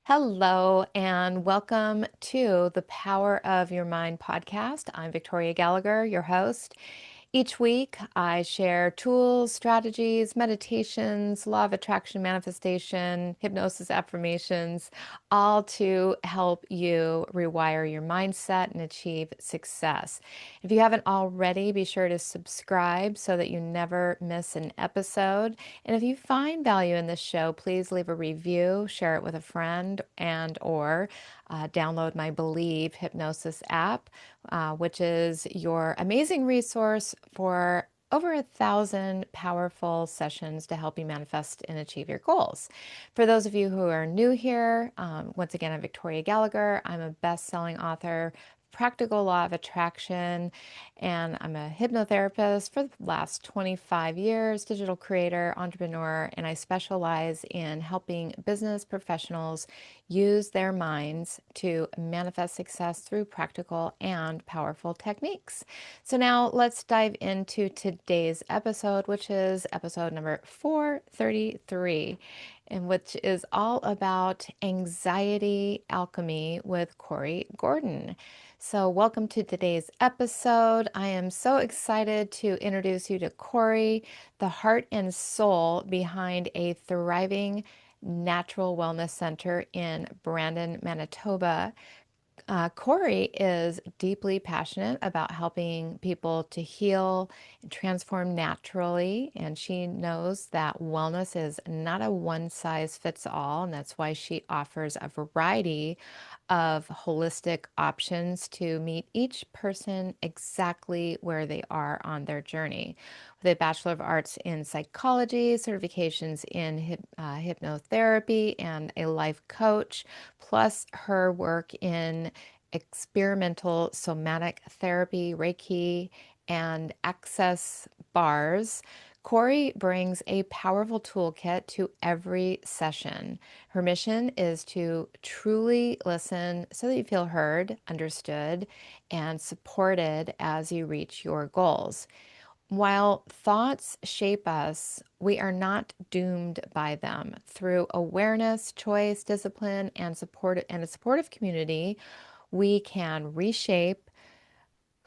Hello, and welcome to the Power of Your Mind podcast. I'm Victoria Gallagher, your host. Each week, I share tools, strategies, meditations, law of attraction manifestation, hypnosis affirmations, all to help you rewire your mindset and achieve success. If you haven't already, be sure to subscribe so that you never miss an episode. And if you find value in this show, please leave a review, share it with a friend, and or download my Believe Hypnosis app, which is your amazing resource for over 1,000 powerful sessions to help you manifest and achieve your goals. For those of you who are new here, once again, I'm Victoria Gallagher. I'm a best-selling author, practical law of attraction, and I'm a hypnotherapist for the last 25 years, digital creator, entrepreneur, and I specialize in helping business professionals use their minds to manifest success through practical and powerful techniques. So now let's dive into today's episode, which is episode number 433, and which is all about anxiety alchemy with Kori Gordon. So, welcome to today's episode. I am so excited to introduce you to Kori, the heart and soul behind a thriving natural wellness center in Brandon, Manitoba. Kori is deeply passionate about helping people to heal and transform naturally, and she knows that wellness is not a one size fits all, and that's why she offers a variety of holistic options to meet each person exactly where they are on their journey. With a Bachelor of Arts in Psychology, certifications in hypnotherapy, and a life coach, plus her work in experimental somatic therapy, Reiki, and access bars, Kori brings a powerful toolkit to every session. Her mission is to truly listen so that you feel heard, understood, and supported as you reach your goals. While thoughts shape us, we are not doomed by them. Through awareness, choice, discipline, and a supportive community, we can reshape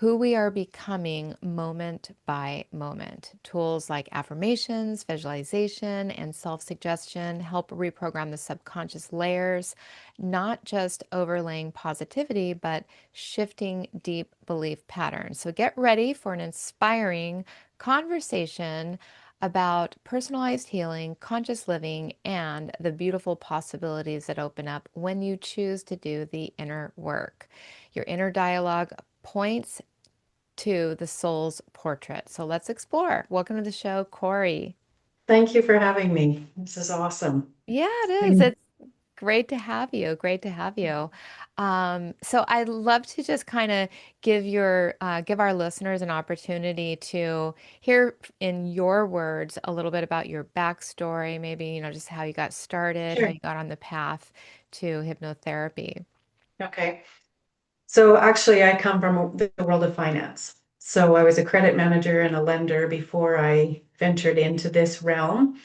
who we are becoming moment by moment. Tools like affirmations, visualization, and self suggestion help reprogram the subconscious layers, not just overlaying positivity, but shifting deep belief patterns. So get ready for an inspiring conversation about personalized healing, conscious living, and the beautiful possibilities that open up when you choose to do the inner work. Your inner dialogue points to the soul's portrait. So let's explore. Welcome to the show, Kori. Thank you for having me. This is awesome. Yeah, it is. Mm. It's great to have you. Great to have you. So I'd love to just kind of give our listeners an opportunity to hear in your words a little bit about your backstory, maybe, just how you got started, how Sure. you got on the path to hypnotherapy. Okay. So actually, I come from the world of finance. So I was a credit manager and a lender before I ventured into this realm.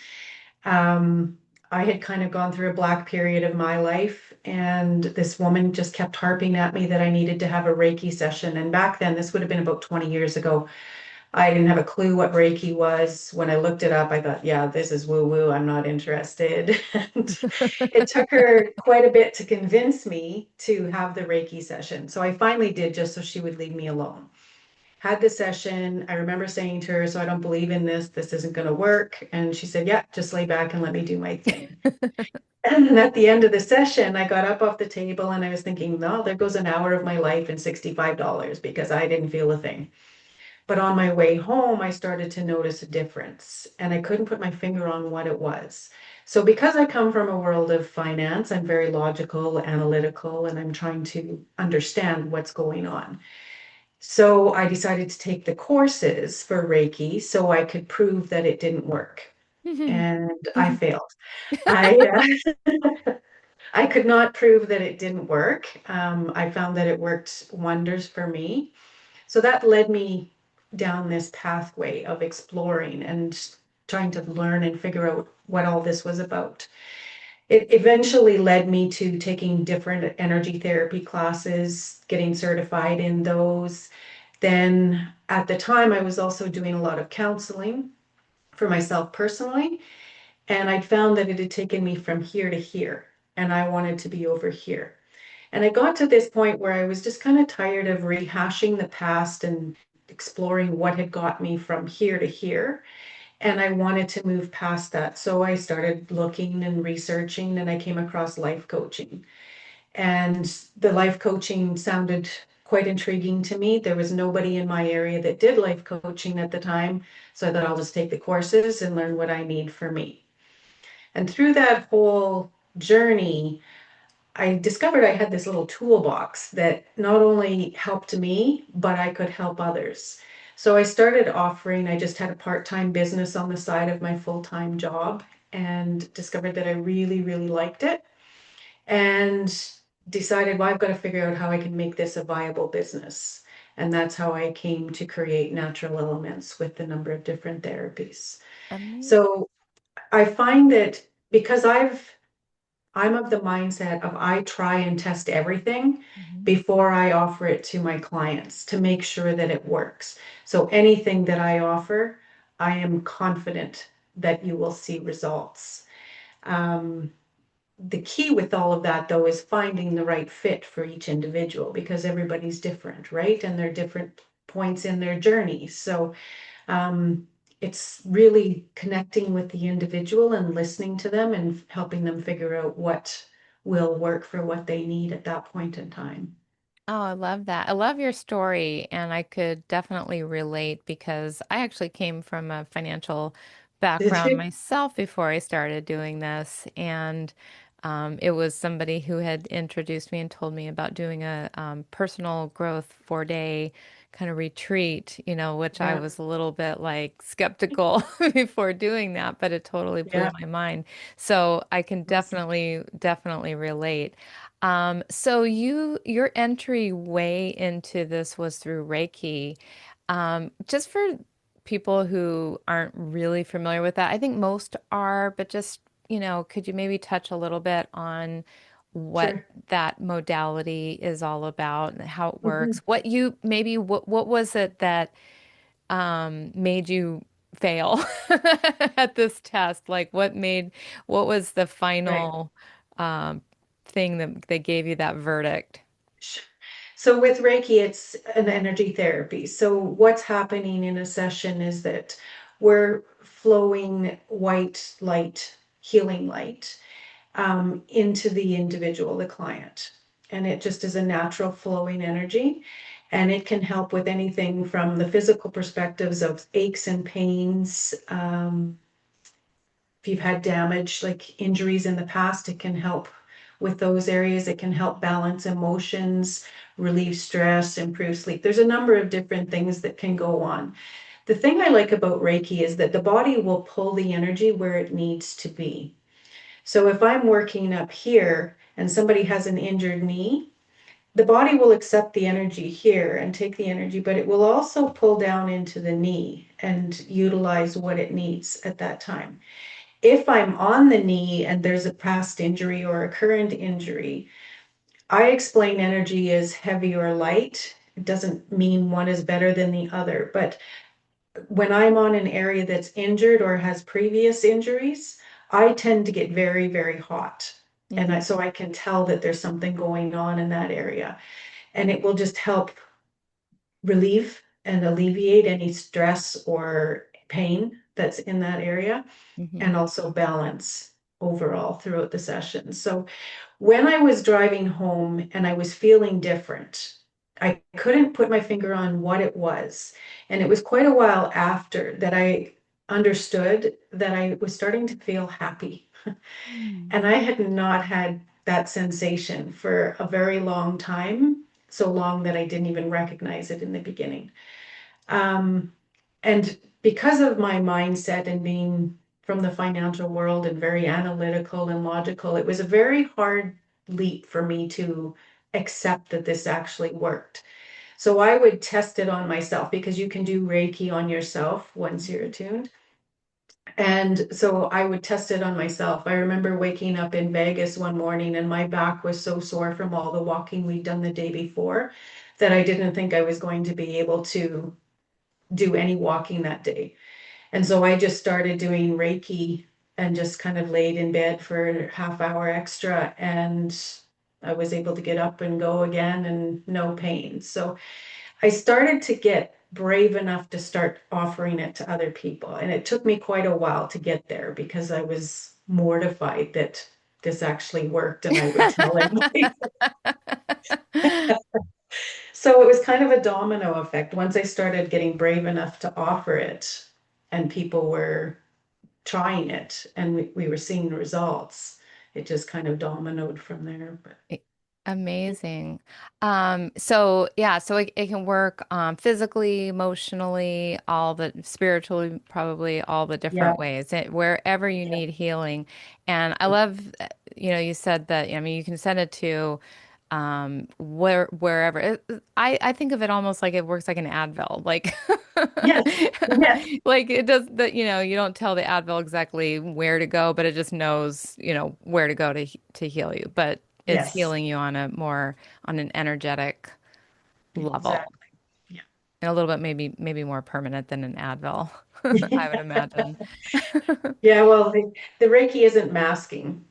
Um, I had kind of gone through a black period of my life, and this woman just kept harping at me that I needed to have a Reiki session. And back then, this would have been about 20 years ago. I didn't have a clue what Reiki was. When I looked it up, I thought, yeah, this is woo woo. I'm not interested. And it took her quite a bit to convince me to have the Reiki session. So I finally did just so she would leave me alone. Had the session. I remember saying to her, so I don't believe in this. This isn't going to work. And she said, yeah, just lay back and let me do my thing. And then at the end of the session, I got up off the table and I was thinking, no, there goes an hour of my life and $65 because I didn't feel a thing. But on my way home, I started to notice a difference and I couldn't put my finger on what it was. So, because I come from a world of finance, I'm very logical, analytical, and I'm trying to understand what's going on. So, I decided to take the courses for Reiki so I could prove that it didn't work. And I failed. I, I could not prove that it didn't work. I found that it worked wonders for me. So that led me down this pathway of exploring and trying to learn and figure out what all this was about. it eventually led me to taking different energy therapy classes, getting certified in those. Then at the time, I was also doing a lot of counseling for myself personally. And I found that it had taken me from here to here, and I wanted to be over here. And I got to this point where I was just kind of tired of rehashing the past and exploring what had got me from here to here. And I wanted to move past that. So I started looking and researching, and I came across life coaching. And the life coaching sounded quite intriguing to me. There was nobody in my area that did life coaching at the time. So I thought I'll just take the courses and learn what I need for me. And through that whole journey, I discovered I had this little toolbox that not only helped me, but I could help others. So I started offering, I just had a part-time business on the side of my full-time job and discovered that I really, really liked it and decided, well, I've got to figure out how I can make this a viable business. And that's how I came to create Natural Elements with the number of different therapies. Amazing. So I find that because I'm of the mindset of I try and test everything Mhm. before I offer it to my clients to make sure that it works. So anything that I offer, I am confident that you will see results. Um, the key with all of that, though, is finding the right fit for each individual because everybody's different, right? And they're different points in their journey. So um, it's really connecting with the individual and listening to them and helping them figure out what will work for what they need at that point in time. Oh, I love that. I love your story, and I could definitely relate because I actually came from a financial Did background you? myself before I started doing this. And it was somebody who had introduced me and told me about doing a personal growth 4 day kind of retreat, which I Yeah, was a little bit like skeptical before doing that, but it totally blew yeah, my mind. So I can awesome. definitely relate. So your entryway into this was through Reiki. Just for people who aren't really familiar with that, I think most are, but just, could you maybe touch a little bit on what Sure. that modality is all about and how it Mhm. works? What was it that made you fail at this test? Like what was the Right. final um, thing that they gave you that verdict? Sh- So with Reiki, it's an energy therapy. So what's happening in a session is that we're flowing white light, healing light, into the individual, the client. And it just is a natural flowing energy. And it can help with anything from the physical perspectives of aches and pains. If you've had damage, like injuries in the past, it can help with those areas. It can help balance emotions, relieve stress, improve sleep. There's a number of different things that can go on. The thing I like about Reiki is that the body will pull the energy where it needs to be. So if I'm working up here and somebody has an injured knee, the body will accept the energy here and take the energy, but it will also pull down into the knee and utilize what it needs at that time. If I'm on the knee and there's a past injury or a current injury, I explain energy as heavy or light. It doesn't mean one is better than the other, but when I'm on an area that's injured or has previous injuries, I tend to get very, very hot. Hmm. So I can tell that there's something going on in that area. And it will just help relieve and alleviate any stress or pain that's in that area Hmm. and also balance overall throughout the session. So when I was driving home and I was feeling different, I couldn't put my finger on what it was. And it was quite a while after that I understood that I was starting to feel happy. And I had not had that sensation for a very long time, so long that I didn't even recognize it in the beginning. Um, and because of my mindset and being from the financial world and very analytical and logical, it was a very hard leap for me to accept that this actually worked. So I would test it on myself because you can do Reiki on yourself once you're attuned. And so I would test it on myself. I remember waking up in Vegas one morning and my back was so sore from all the walking we'd done the day before that I didn't think I was going to be able to do any walking that day. And so I just started doing Reiki and just kind of laid in bed for a half hour extra, and I was able to get up and go again and no pain. So I started to get brave enough to start offering it to other people. And it took me quite a while to get there because I was mortified that this actually worked and I would tell everybody. So it was kind of a domino effect. Once I started getting brave enough to offer it and people were trying it and we were seeing results, it just kind of dominoed from there. But Amazing. So yeah, so it can work physically, emotionally, all the spiritually, probably all the yeah, different ways, wherever you yeah, need healing. And I love, you said that, I mean, you can send it to wherever. I think of it almost like it works like an Advil, like yes, yes, like it does that, you don't tell the Advil exactly where to go, but it just knows, where to go to heal you. But it's yes, healing you on an energetic level exactly. Yeah. and a little bit maybe more permanent than an Advil, I would imagine. Yeah, well, the Reiki isn't masking,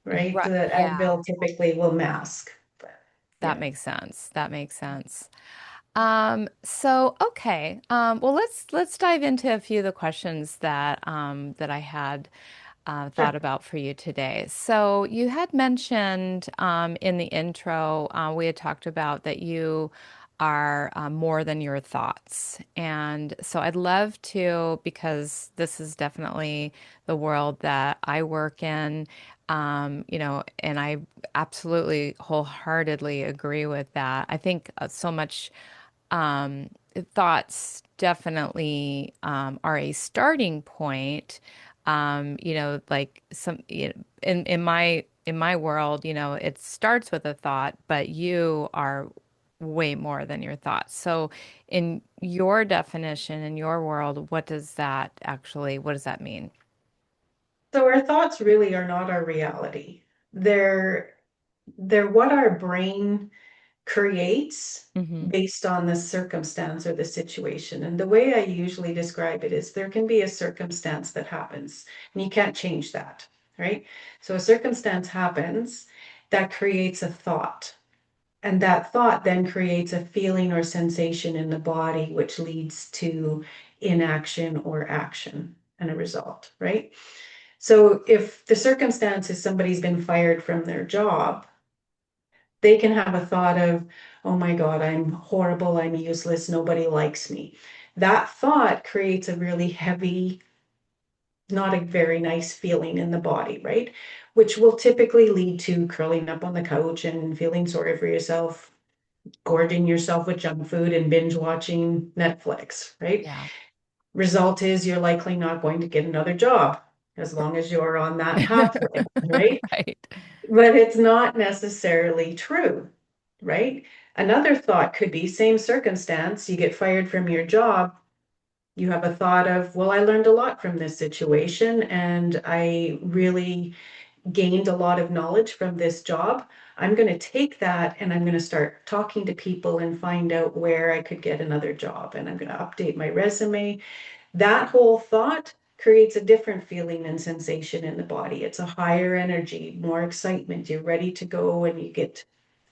right? Right. The Yeah. Advil typically will mask, but That yeah, makes sense. That makes sense. So okay. Well, let's dive into a few of the questions that I had thought sure. about for you today. So you had mentioned in the intro, we had talked about that you are more than your thoughts. And so I'd love to, because this is definitely the world that I work in, and I absolutely wholeheartedly agree with that. I think so much um, thoughts definitely are a starting point. Like in my world, it starts with a thought, but you are way more than your thoughts. So, in your definition, in your world, what does that mean? So our thoughts really are not our reality. They're they're what our brain creates Hmm. based on the circumstance or the situation. And the way I usually describe it is there can be a circumstance that happens and you can't change that, right? So a circumstance happens that creates a thought. And that thought then creates a feeling or sensation in the body, which leads to inaction or action and a result, right? So if the circumstance is somebody's been fired from their job, they can have a thought of, oh my God, I'm horrible, I'm useless, nobody likes me. That thought creates a really heavy, not a very nice feeling in the body, right? Which will typically lead to curling up on the couch and feeling sorry for yourself, gorging yourself with junk food and binge watching Netflix, right? Yeah. Result is you're likely not going to get another job as long as you're on that pathway, right? Right. But it's not necessarily true, right? Another thought could be same circumstance, you get fired from your job, you have a thought of, well, I learned a lot from this situation and I really gained a lot of knowledge from this job. I'm going to take that and I'm going to start talking to people and find out where I could get another job. And I'm going to update my resume. That whole thought creates a different feeling and sensation in the body. It's a higher energy, more excitement. You're ready to go and you get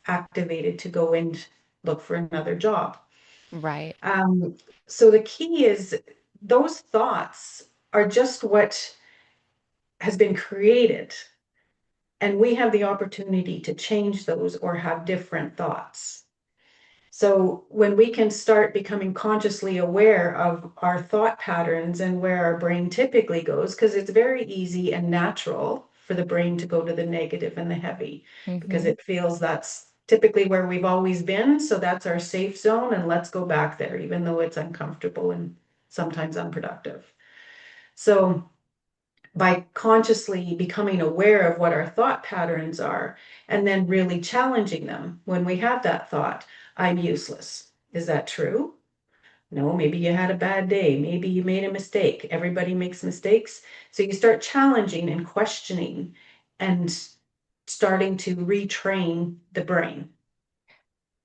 activated to go and look for another job. Right. Um, so the key is those thoughts are just what has been created, and we have the opportunity to change those or have different thoughts. So when we can start becoming consciously aware of our thought patterns and where our brain typically goes, because it's very easy and natural for the brain to go to the negative and the heavy, because Hmm. it feels that's typically where we've always been. So that's our safe zone, and let's go back there, even though it's uncomfortable and sometimes unproductive. So by consciously becoming aware of what our thought patterns are and then really challenging them when we have that thought, I'm useless. Is that true? No, maybe you had a bad day. Maybe you made a mistake. Everybody makes mistakes. So you start challenging and questioning and starting to retrain the brain.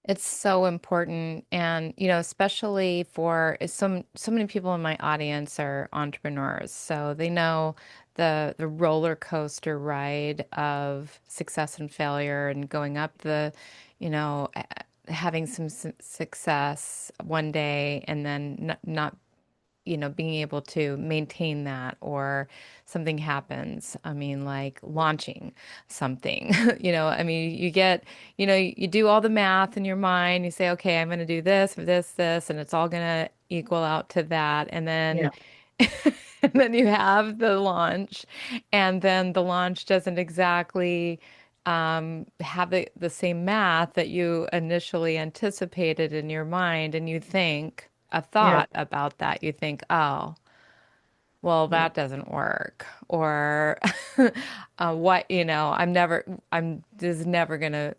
It's so important. And, especially for so many people in my audience are entrepreneurs. So they know the roller coaster ride of success and failure and going up having some success one day and then not being able to maintain that or something happens. I mean, like launching something, I mean, you do all the math in your mind. You say, okay, I'm going to do this, and it's all going to equal out to that. And then, Yeah, and then you have the launch, and then the launch doesn't exactly have the same math that you initially anticipated in your mind, and you think a yeah, thought about that. You think, oh, well, yeah, that doesn't work. Or there's never gonna,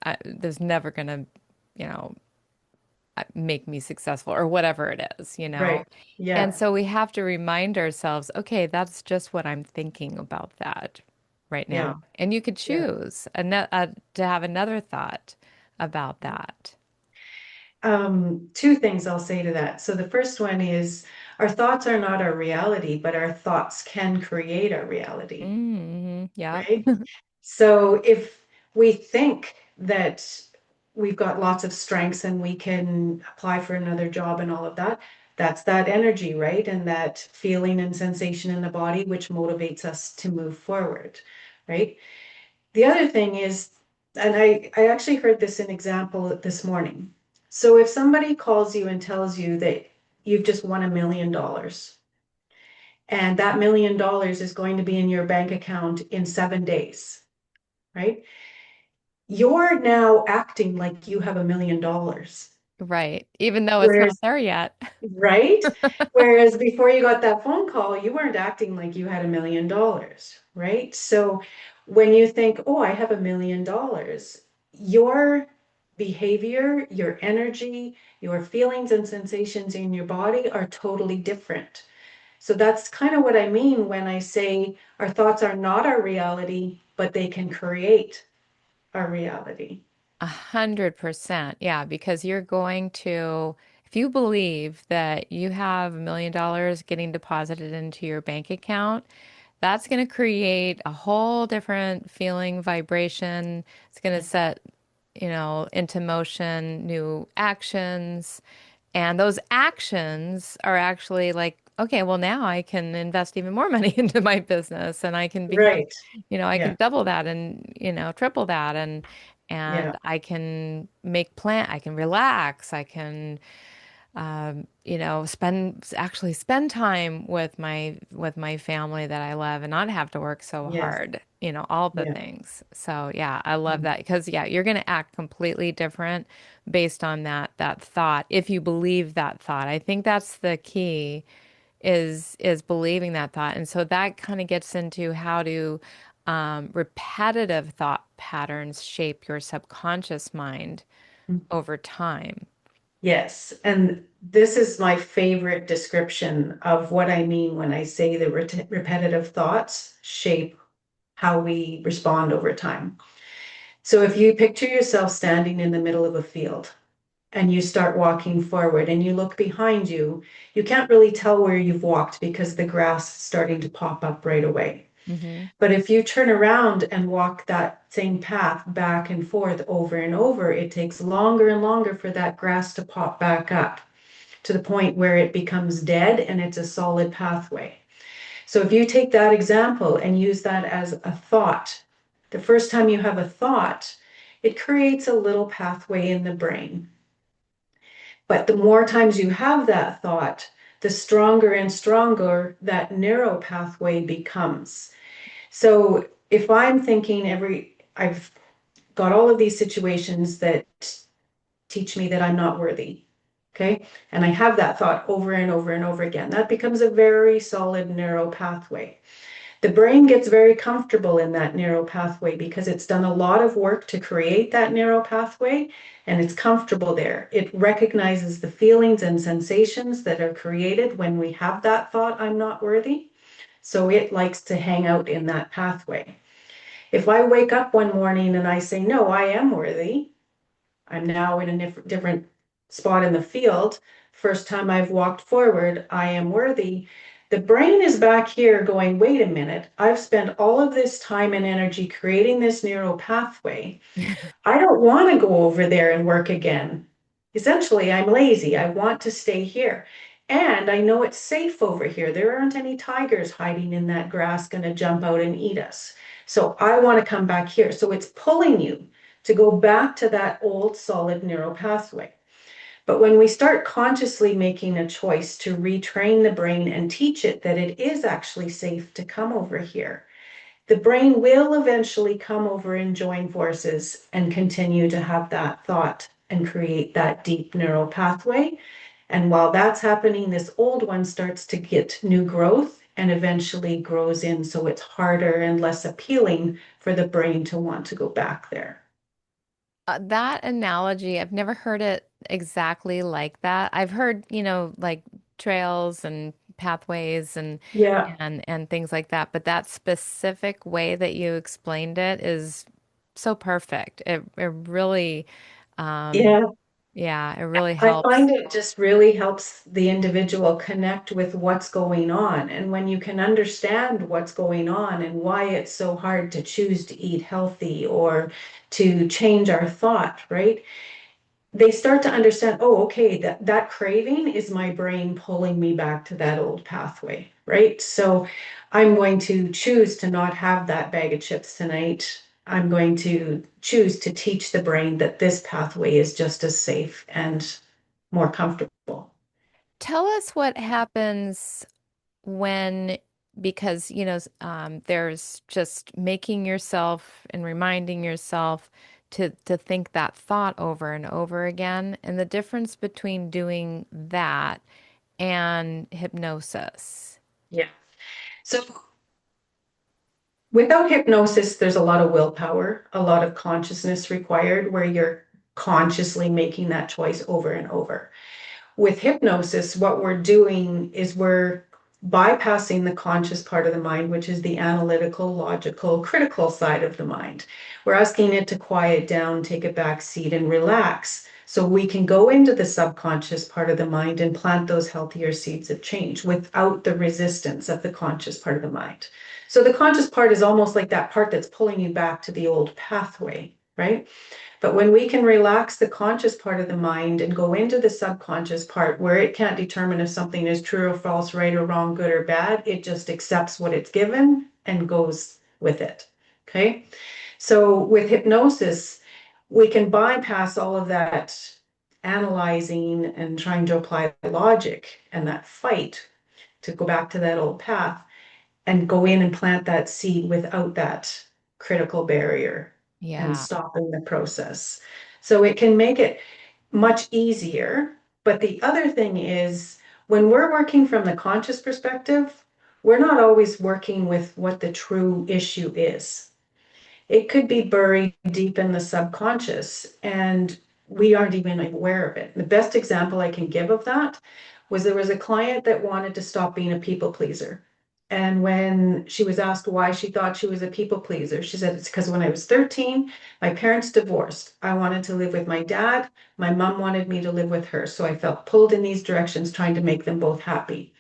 you know, make me successful or whatever it is. right. And Yeah, so we have to remind ourselves, okay, that's just what I'm thinking about that right yeah, now. And you could yeah. choose to have another thought about that. Two things I'll say to that. So the first one is our thoughts are not our reality, but our thoughts can create our reality, Mm-hmm. Yep. right? So if we think that we've got lots of strengths and we can apply for another job and all of that, that's that energy, right? And that feeling and sensation in the body, which motivates us to move forward, right? The other thing is, and I actually heard this in example this morning. So if somebody calls you and tells you that you've just won $1 million and that $1 million is going to be in your bank account in 7 days, right? You're now acting like you have $1 million. Right. Even though it's not Whereas, there yet. right? Whereas before you got that phone call, you weren't acting like you had $1 million, right? So when you think, oh, I have $1 million, your behavior, your energy, your feelings and sensations in your body are totally different. So that's kind of what I mean when I say our thoughts are not our reality, but they can create our reality. 100%. Yeah, because if you believe that you have $1 million getting deposited into your bank account, that's going to create a whole different feeling, vibration. It's going to set, into motion new actions. And those actions are actually like, okay, well, now I can invest even more money into my business and I can become, Right. I Yeah. can double that and, triple that Yeah. and I can relax, I can spend time with my family that I love and not have to work so Yes. hard, all the Yeah. things. So yeah, I love that because yeah, you're going to act completely different based on that thought. If you believe that thought, I think that's the key is believing that thought. And so that kind of gets into how to repetitive thought patterns shape your subconscious mind over time. Yes, and this is my favorite description of what I mean when I say the repetitive thoughts shape how we respond over time. So if you picture yourself standing in the middle of a field and you start walking forward and you look behind you, you can't really tell where you've walked because the grass is starting to pop up right away. Hmm. But if you turn around and walk that same path back and forth over and over, it takes longer and longer for that grass to pop back up to the point where it becomes dead and it's a solid pathway. So if you take that example and use that as a thought, the first time you have a thought, it creates a little pathway in the brain. But the more times you have that thought, the stronger and stronger that narrow pathway becomes. So if I'm thinking I've got all of these situations that teach me that I'm not worthy. Okay. And I have that thought over and over and over again. That becomes a very solid, narrow pathway. The brain gets very comfortable in that narrow pathway because it's done a lot of work to create that narrow pathway and it's comfortable there. It recognizes the feelings and sensations that are created when we have that thought, I'm not worthy. So it likes to hang out in that pathway. If I wake up one morning and I say, no, I am worthy, I'm now in a different spot in the field. First time I've walked forward, I am worthy. The brain is back here going, wait a minute, I've spent all of this time and energy creating this narrow pathway. I don't want to go over there and work again. Essentially, I'm lazy. I want to stay here. And I know it's safe over here. There aren't any tigers hiding in that grass going to jump out and eat us. So I want to come back here. So it's pulling you to go back to that old solid neural pathway. But when we start consciously making a choice to retrain the brain and teach it that it is actually safe to come over here, the brain will eventually come over and join forces and continue to have that thought and create that deep neural pathway. And while that's happening, this old one starts to get new growth and eventually grows in. So it's harder and less appealing for the brain to want to go back there. That analogy, I've never heard it exactly like that. I've heard, like trails and pathways and Yeah. and things like that, but that specific way that you explained it is so perfect. It really um Yeah. yeah, it really I helps. find it just really helps the individual connect with what's going on. And when you can understand what's going on and why it's so hard to choose to eat healthy or to change our thought, right? They start to understand, oh, okay, that craving is my brain pulling me back to that old pathway, right? So I'm going to choose to not have that bag of chips tonight. I'm going to choose to teach the brain that this pathway is just as safe and more comfortable. Tell us what happens when, because, there's just making yourself and reminding yourself to think that thought over and over again, and the difference between doing that and hypnosis. Yeah. So without hypnosis, there's a lot of willpower, a lot of consciousness required where you're consciously making that choice over and over. With hypnosis, what we're doing is we're bypassing the conscious part of the mind, which is the analytical, logical, critical side of the mind. We're asking it to quiet down, take a back seat, and relax. So we can go into the subconscious part of the mind and plant those healthier seeds of change without the resistance of the conscious part of the mind. So the conscious part is almost like that part that's pulling you back to the old pathway, right? But when we can relax the conscious part of the mind and go into the subconscious part where it can't determine if something is true or false, right or wrong, good or bad, it just accepts what it's given and goes with it. Okay. So with hypnosis, we can bypass all of that analyzing and trying to apply logic and that fight to go back to that old path and go in and plant that seed without that critical barrier and Yeah. stopping the process. So it can make it much easier. But the other thing is, when we're working from the conscious perspective, we're not always working with what the true issue is. It could be buried deep in the subconscious and we aren't even aware of it. The best example I can give of that was there was a client that wanted to stop being a people pleaser. And when she was asked why she thought she was a people pleaser, she said, it's because when I was 13, my parents divorced. I wanted to live with my dad. My mom wanted me to live with her. So I felt pulled in these directions, trying to make them both happy.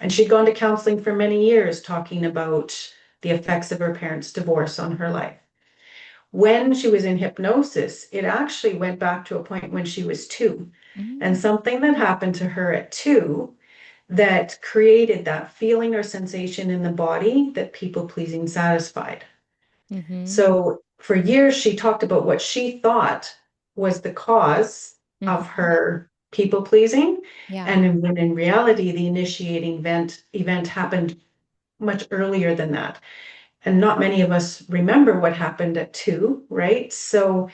And she'd gone to counseling for many years, talking about the effects of her parents' divorce on her life. When she was in hypnosis, it actually went back to a point when she was 2. And Mm-hmm. something that happened to her at 2 that created that feeling or sensation in the body that people pleasing satisfied. Mm-hmm. So for years, she talked about what she thought was the cause of Mm-hmm. her people pleasing. Yeah. And when in reality, the initiating event happened much earlier than that. And not many of us remember what happened at 2, right? So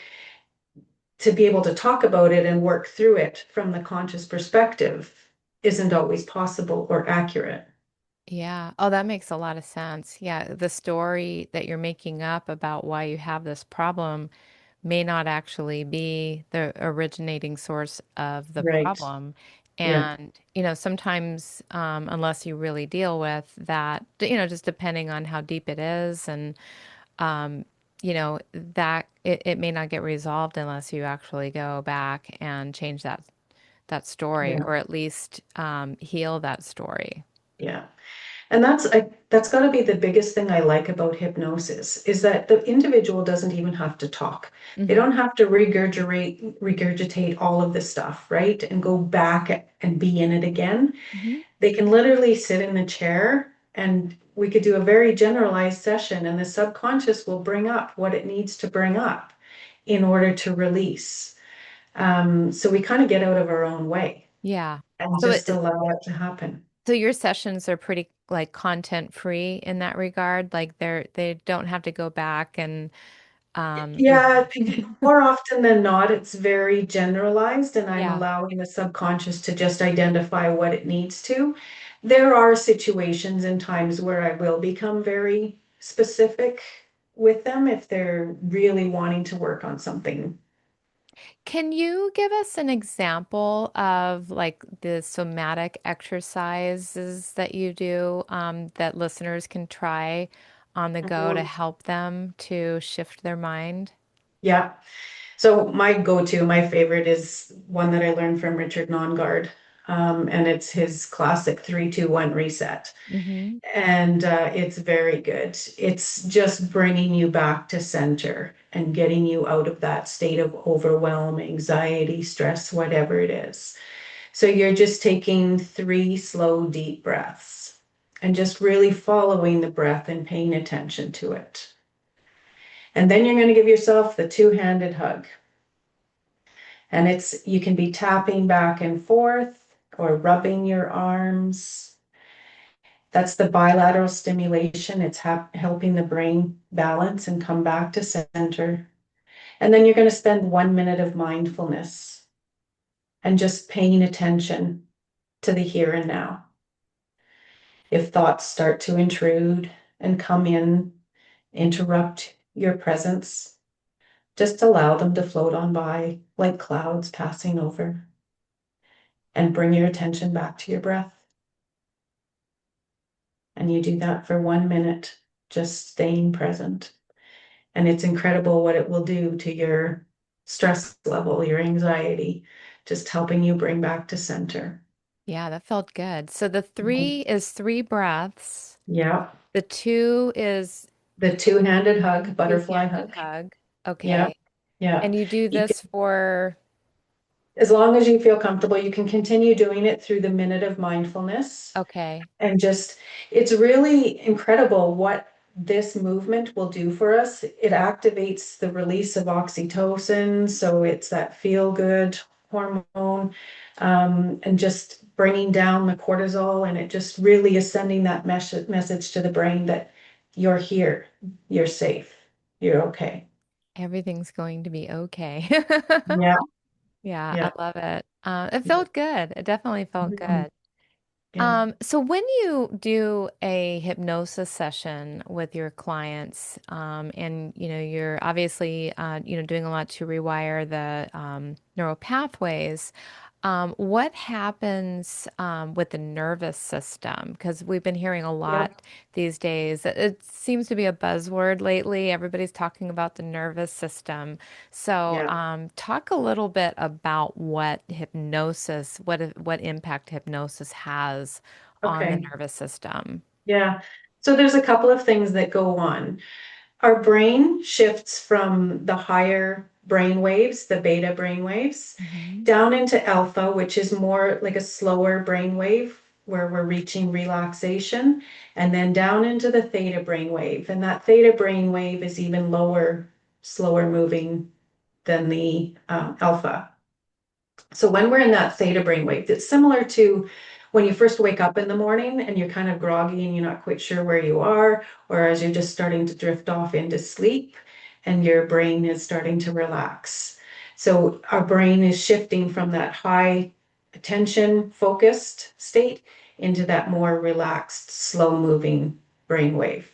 to be able to talk about it and work through it from the conscious perspective isn't always possible or accurate. Yeah. Oh, that makes a lot of sense. Yeah. The story that you're making up about why you have this problem may not actually be the originating source of the Right. problem. Yeah. And, sometimes, unless you really deal with that, just depending on how deep it is and, um, that it may not get resolved unless you actually go back and change that story, Yeah. or at least heal that story. Yeah. And that's got to be the biggest thing I like about hypnosis is that the individual doesn't even have to talk. They Hmm. don't have to regurgitate all of the stuff, right? And go back and be in it again. Hmm. They can literally sit in the chair and we could do a very generalized session and the subconscious will bring up what it needs to bring up in order to release. So we kind of get out of our own way Yeah. and So just allow it to happen. so your sessions are pretty like content free in that regard. Like they don't have to go back and re Yeah, more often than not, it's very generalized, and I'm yeah. allowing the subconscious to just identify what it needs to. There are situations and times where I will become very specific with them if they're really wanting to work on something. Can you give us an example of like the somatic exercises that you do that listeners can try on the go to Mhm. help them to shift their mind? Yeah. So my go-to, my favorite is one that I learned from Richard Nongard, and it's his classic 3-2-1 reset. Hmm. And it's very good. It's just bringing you back to center and getting you out of that state of overwhelm, anxiety, stress, whatever it is. So you're just taking 3 slow, deep breaths and just really following the breath and paying attention to it. And then you're going to give yourself the two-handed hug. And you can be tapping back and forth or rubbing your arms. That's the bilateral stimulation. It's helping the brain balance and come back to center. And then you're going to spend 1 minute of mindfulness and just paying attention to the here and now. If thoughts start to intrude and come in, interrupt your presence, just allow them to float on by like clouds passing over and bring your attention back to your breath. And you do that for 1 minute, just staying present. And it's incredible what it will do to your stress level, your anxiety, just helping you bring back to center. Yeah, that felt good. So the Mhm. three is three breaths. Yeah. The two is The two-handed hug, butterfly two-handed hug. hug. Yeah. Okay. Yeah. And you do You this for, as long as you feel comfortable, you can continue doing it through the minute of mindfulness. okay. And just, it's really incredible what this movement will do for us. It activates the release of oxytocin. So it's that feel good hormone, and just bringing down the cortisol. And it just really is sending that message to the brain that you're here, you're safe, you're okay. Everything's going to be okay. Yeah. Yeah, I Yeah. love it. It felt good. It definitely felt Mhm. good. Yeah. So when you do a hypnosis session with your clients, and you're obviously doing a lot to rewire the neural pathways, what happens with the nervous system? Because we've been hearing a Yeah. lot these days. It seems to be a buzzword lately. Everybody's talking about the nervous system. So, Yeah. talk a little bit about what impact hypnosis has on the Okay. nervous system. Yeah. So there's a couple of things that go on. Our brain shifts from the higher brain waves, the beta brain waves, Hmm. down into alpha, which is more like a slower brain wave where we're reaching relaxation, and then down into the theta brain wave. And that theta brain wave is even lower, slower moving than the alpha. So when we're in that theta brainwave, it's similar to when you first wake up in the morning and you're kind of groggy and you're not quite sure where you are, or as you're just starting to drift off into sleep and your brain is starting to relax. So our brain is shifting from that high attention focused state into that more relaxed, slow moving brainwave.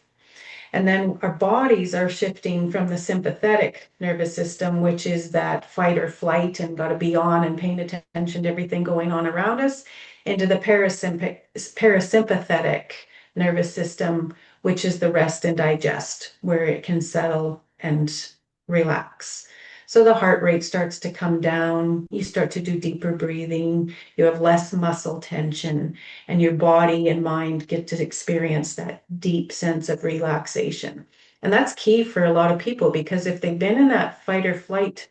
And then our bodies are shifting from the sympathetic nervous system, which is that fight or flight and got to be on and paying attention to everything going on around us, into the parasympathetic nervous system, which is the rest and digest, where it can settle and relax. So the heart rate starts to come down. You start to do deeper breathing. You have less muscle tension, and your body and mind get to experience that deep sense of relaxation. And that's key for a lot of people because if they've been in that fight or flight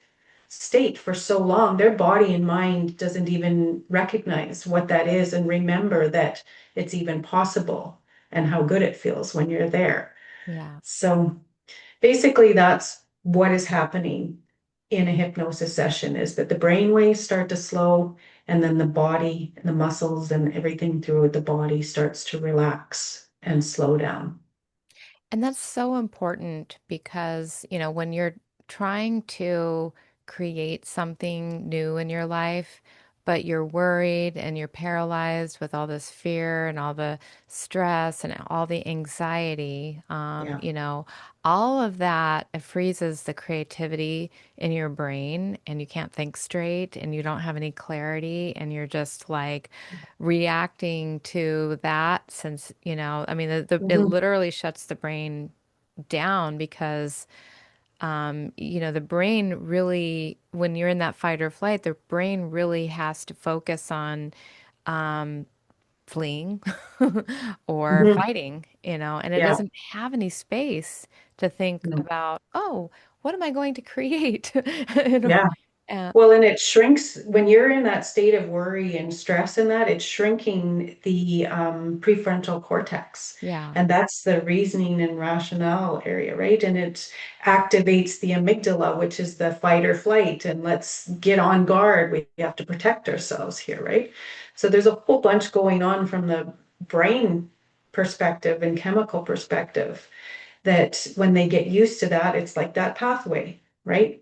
state for so long, their body and mind doesn't even recognize what that is and remember that it's even possible and how good it feels when you're there. Yeah. So basically, that's what is happening in a hypnosis session is that the brain waves start to slow and then the body and the muscles and everything through the body starts to relax and slow down. And that's so important because, when you're trying to create something new in your life, but you're worried and you're paralyzed with all this fear and all the stress and all the anxiety, Yeah. all of that freezes the creativity in your brain and you can't think straight and you don't have any clarity and you're just like reacting to that since, I mean, it Mhm. literally shuts the brain down because, the brain really, when you're in that fight or flight, the brain really has to focus on fleeing or Mhm. fighting, and it Yeah. doesn't have any space to think No. about, oh, what am I going to create? You know, Yeah. uh, Well, and it shrinks when you're in that state of worry and stress and that it's shrinking the prefrontal cortex. yeah. And that's the reasoning and rationale area, right? And it activates the amygdala, which is the fight or flight. And let's get on guard. We have to protect ourselves here, right? So there's a whole bunch going on from the brain perspective and chemical perspective that when they get used to that, it's like that pathway, right?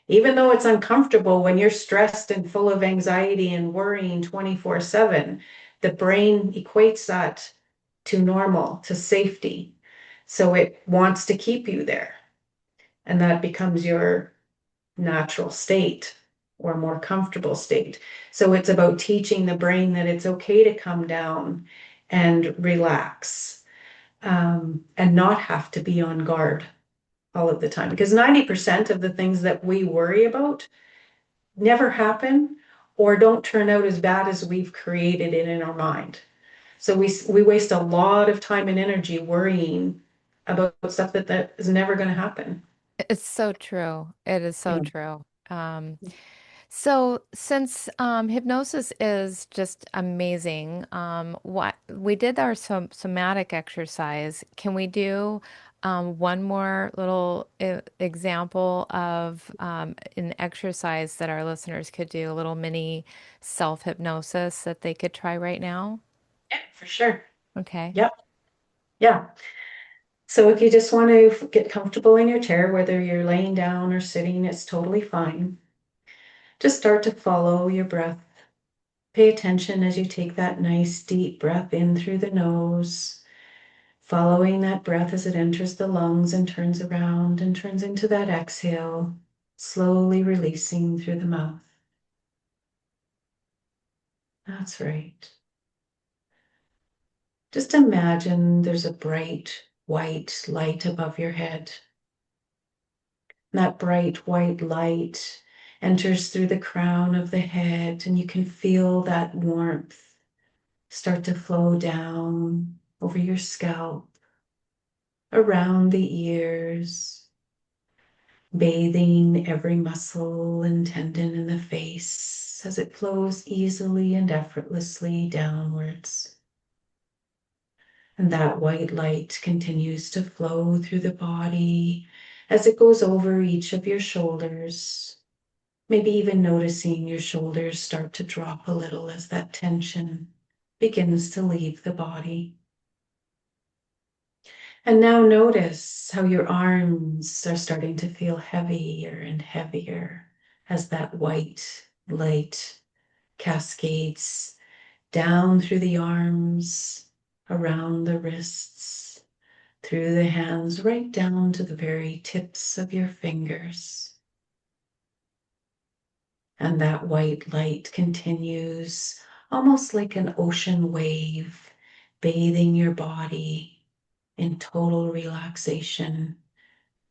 Even though it's uncomfortable when you're stressed and full of anxiety and worrying 24/7, the brain equates that to normal, to safety. So it wants to keep you there. And that becomes your natural state or more comfortable state. So it's about teaching the brain that it's okay to come down and relax and not have to be on guard all of the time. Because 90% of the things that we worry about never happen or don't turn out as bad as we've created it in our mind. So we waste a lot of time and energy worrying about stuff that is never going to happen. It's so true. It is so Yeah. true. Um, So, since hypnosis is just amazing, what we did our somatic exercise, can we do one more little example of an exercise that our listeners could do, a little mini self-hypnosis that they could try right now? Yeah, for sure. Okay. Yep. Yeah. So if you just want to get comfortable in your chair, whether you're laying down or sitting, it's totally fine. Just start to follow your breath. Pay attention as you take that nice deep breath in through the nose, following that breath as it enters the lungs and turns around and turns into that exhale, slowly releasing through the mouth. That's right. Just imagine there's a bright white light above your head. That bright white light enters through the crown of the head, and you can feel that warmth start to flow down over your scalp, around the ears, bathing every muscle and tendon in the face as it flows easily and effortlessly downwards. And that white light continues to flow through the body as it goes over each of your shoulders. Maybe even noticing your shoulders start to drop a little as that tension begins to leave the body. And now notice how your arms are starting to feel heavier and heavier as that white light cascades down through the arms, around the wrists, through the hands, right down to the very tips of your fingers. And that white light continues almost like an ocean wave, bathing your body in total relaxation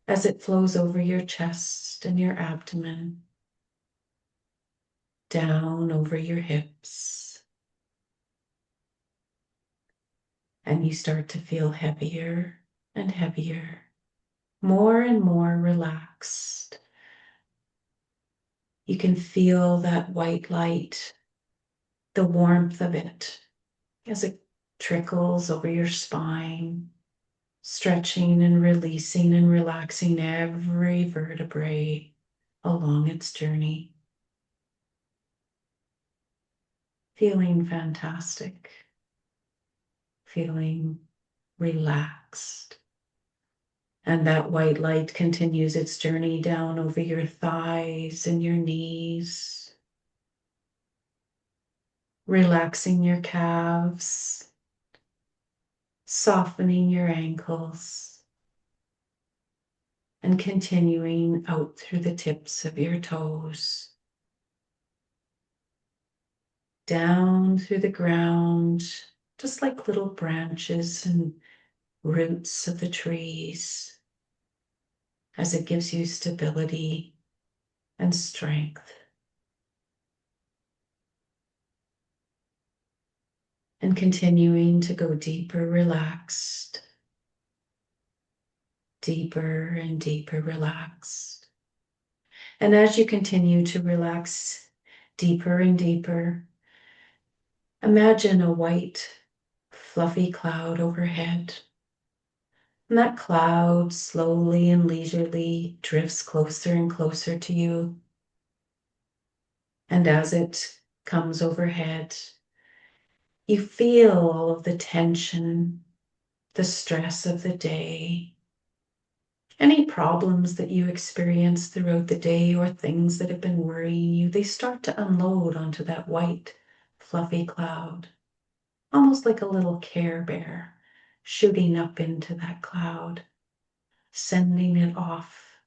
as it flows over your chest and your abdomen, down over your hips. And you start to feel heavier and heavier, more and more relaxed. You can feel that white light, the warmth of it as it trickles over your spine, stretching and releasing and relaxing every vertebrae along its journey. Feeling fantastic, feeling relaxed. And that white light continues its journey down over your thighs and your knees, relaxing your calves, softening your ankles, and continuing out through the tips of your toes, down through the ground, just like little branches and roots of the trees, as it gives you stability and strength. And continuing to go deeper relaxed, deeper and deeper relaxed. And as you continue to relax deeper and deeper, imagine a white, fluffy cloud overhead. And that cloud slowly and leisurely drifts closer and closer to you. And as it comes overhead, you feel all of the tension, the stress of the day, any problems that you experience throughout the day or things that have been worrying you, they start to unload onto that white, fluffy cloud, almost like a little Care Bear shooting up into that cloud, sending it off,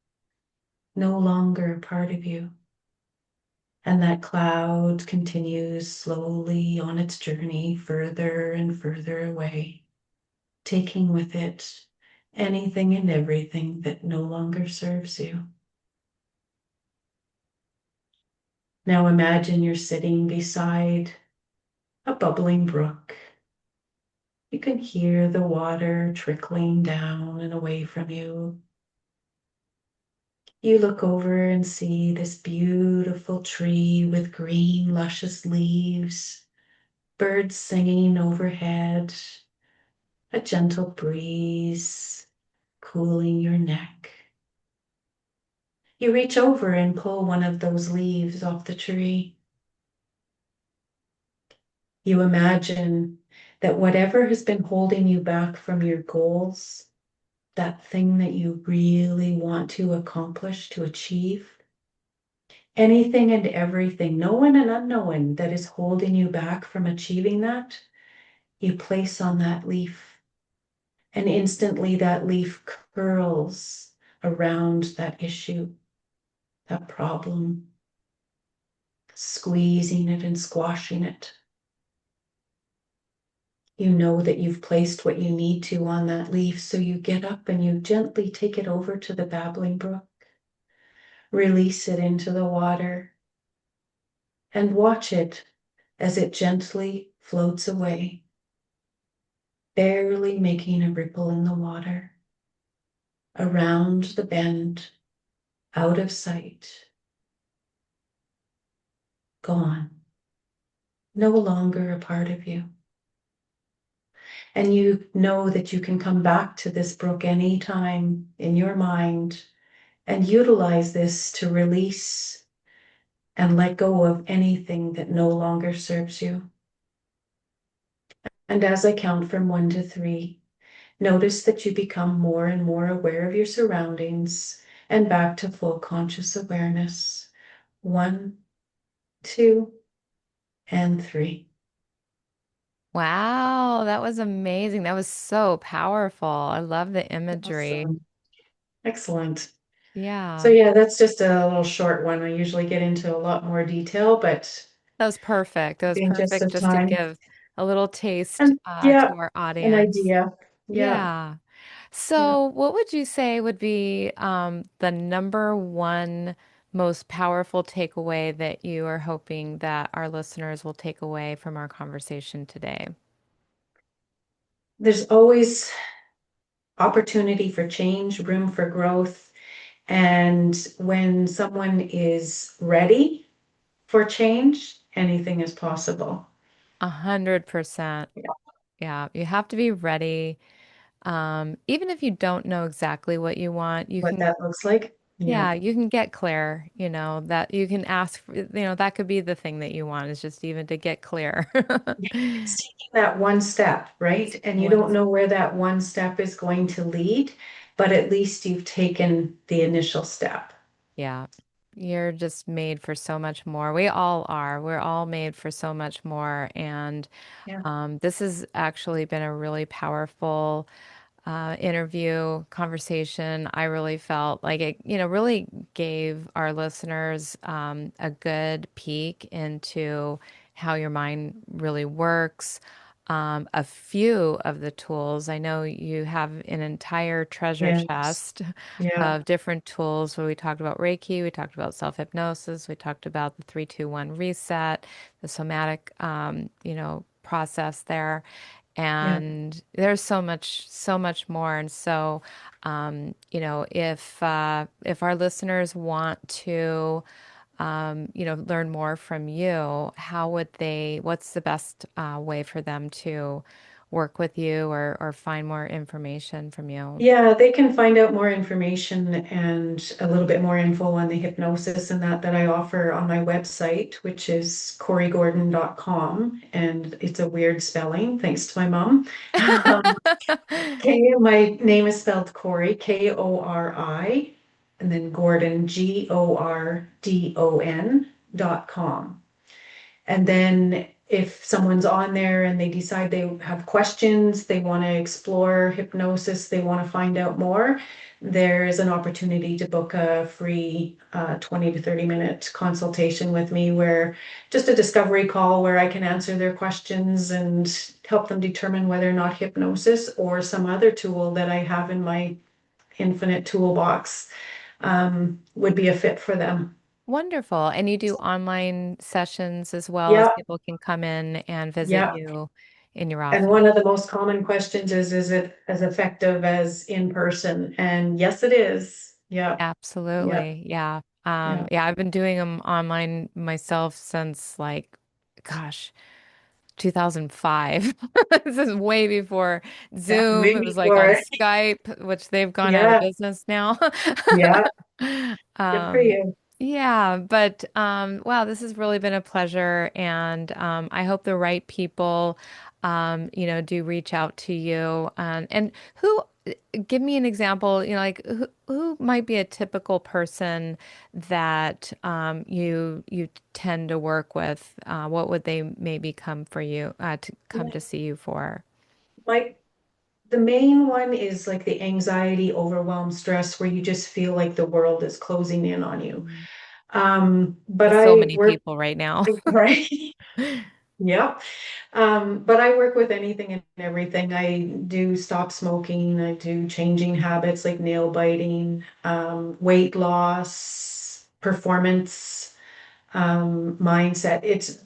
no longer a part of you. And that cloud continues slowly on its journey further and further away, taking with it anything and everything that no longer serves you. Now imagine you're sitting beside a bubbling brook. You can hear the water trickling down and away from you. You look over and see this beautiful tree with green, luscious leaves, birds singing overhead, a gentle breeze cooling your neck. You reach over and pull one of those leaves off the tree. You imagine that whatever has been holding you back from your goals, that thing that you really want to accomplish, to achieve, anything and everything, known and unknown, that is holding you back from achieving that, you place on that leaf. And instantly that leaf curls around that issue, that problem, squeezing it and squashing it. You know that you've placed what you need to on that leaf, so you get up and you gently take it over to the babbling brook, release it into the water, and watch it as it gently floats away, barely making a ripple in the water, around the bend, out of sight, gone, no longer a part of you. And you know that you can come back to this brook anytime in your mind and utilize this to release and let go of anything that no longer serves you. And as I count from 1 to 3, notice that you become more and more aware of your surroundings and back to full conscious awareness. 1, 2, and 3. Wow, that was amazing. That was so powerful. I love the imagery. Awesome. Excellent. So Yeah, yeah, that's just a little short one. I usually get into a lot more detail, but that was perfect. That was the interest perfect of just to time. give a little taste And yeah, to our an audience. idea. Yeah. Yeah. Yeah. So, what would you say would be the number one most powerful takeaway that you are hoping that our listeners will take away from our conversation today? There's always opportunity for change, room for growth. And when someone is ready for change, anything is possible. 100%. Yeah. Yeah, you have to be ready. Even if you don't know exactly what you want, you What can, that looks like. Yeah. yeah, you can get clear, that you can ask for, that could be the thing that you want is just even to get clear. Yeah, it's taking that one step, right? And you don't Once, know where that one step is going to lead, but at least you've taken the initial step. yeah, you're just made for so much more. We all are. We're all made for so much more. And Yeah. this has actually been a really powerful interview conversation. I really felt like it, really gave our listeners a good peek into how your mind really works. A few of the tools. I know you have an entire treasure Yes. chest Yeah. of different tools where we talked about Reiki, we talked about self-hypnosis, we talked about the 3-2-1 reset, the somatic, process there. Yeah. And there's so much more. And so, if our listeners want to, learn more from you, what's the best way for them to work with you or find more information from you? Yeah, they can find out more information and a little bit more info on the hypnosis and that I offer on my website, which is korigordon.com. And it's a weird spelling, thanks to my mom. My name is spelled Kori, Kori, and then Gordon, Gordon.com. And then if someone's on there and they decide they have questions, they want to explore hypnosis, they want to find out more, there is an opportunity to book a free 20 to 30-minute consultation with me where just a discovery call where I can answer their questions and help them determine whether or not hypnosis or some other tool that I have in my infinite toolbox would be a fit for them. Wonderful. And you do online sessions as well as Yeah, people can come in and visit yeah. you in your And office. one of the most common questions is it as effective as in person? And yes, it is. Yeah, yeah, Absolutely. Yeah. yeah. Yeah, I've been doing them online myself since like, gosh, 2005. This is way before Yeah, Zoom. It maybe was like on for, Skype, which they've gone out of yeah, business now. yeah, good for Um, you. yeah, but wow, this has really been a pleasure, and I hope the right people, do reach out to you. And who, give me an example, like who might be a typical person that you tend to work with? What would they maybe come for you to come Yeah. to see you for? Like the main one is like the anxiety, overwhelm, stress, where you just feel like the world is closing in on you. Mm. But That's so I many work, people right now. right? Yeah. But I work with anything and everything. I do stop smoking. I do changing habits like nail biting, weight loss, performance, mindset. It's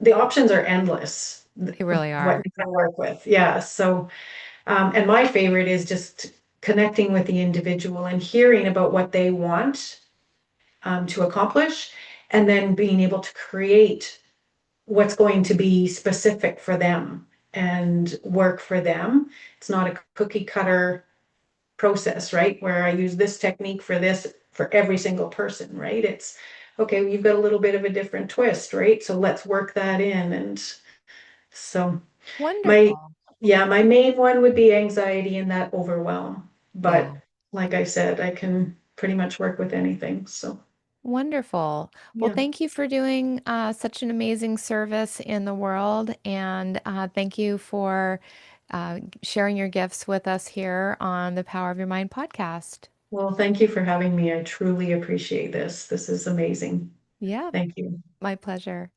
the options are endless. They really What are. you can work with. Yeah. So, and my favorite is just connecting with the individual and hearing about what they want to accomplish, and then being able to create what's going to be specific for them and work for them. It's not a cookie cutter process, right? Where I use this technique for this for every single person, right? It's okay, well, you've got a little bit of a different twist, right? So let's work that in. And so my, Wonderful. yeah, my main one would be anxiety and that overwhelm. Yeah. But like I said, I can pretty much work with anything. So Wonderful. Well, Yeah. thank you for doing such an amazing service in the world. And thank you for sharing your gifts with us here on the Power of Your Mind podcast. Well, thank you for having me. I truly appreciate this. This is amazing. Yeah, Thank you. my pleasure.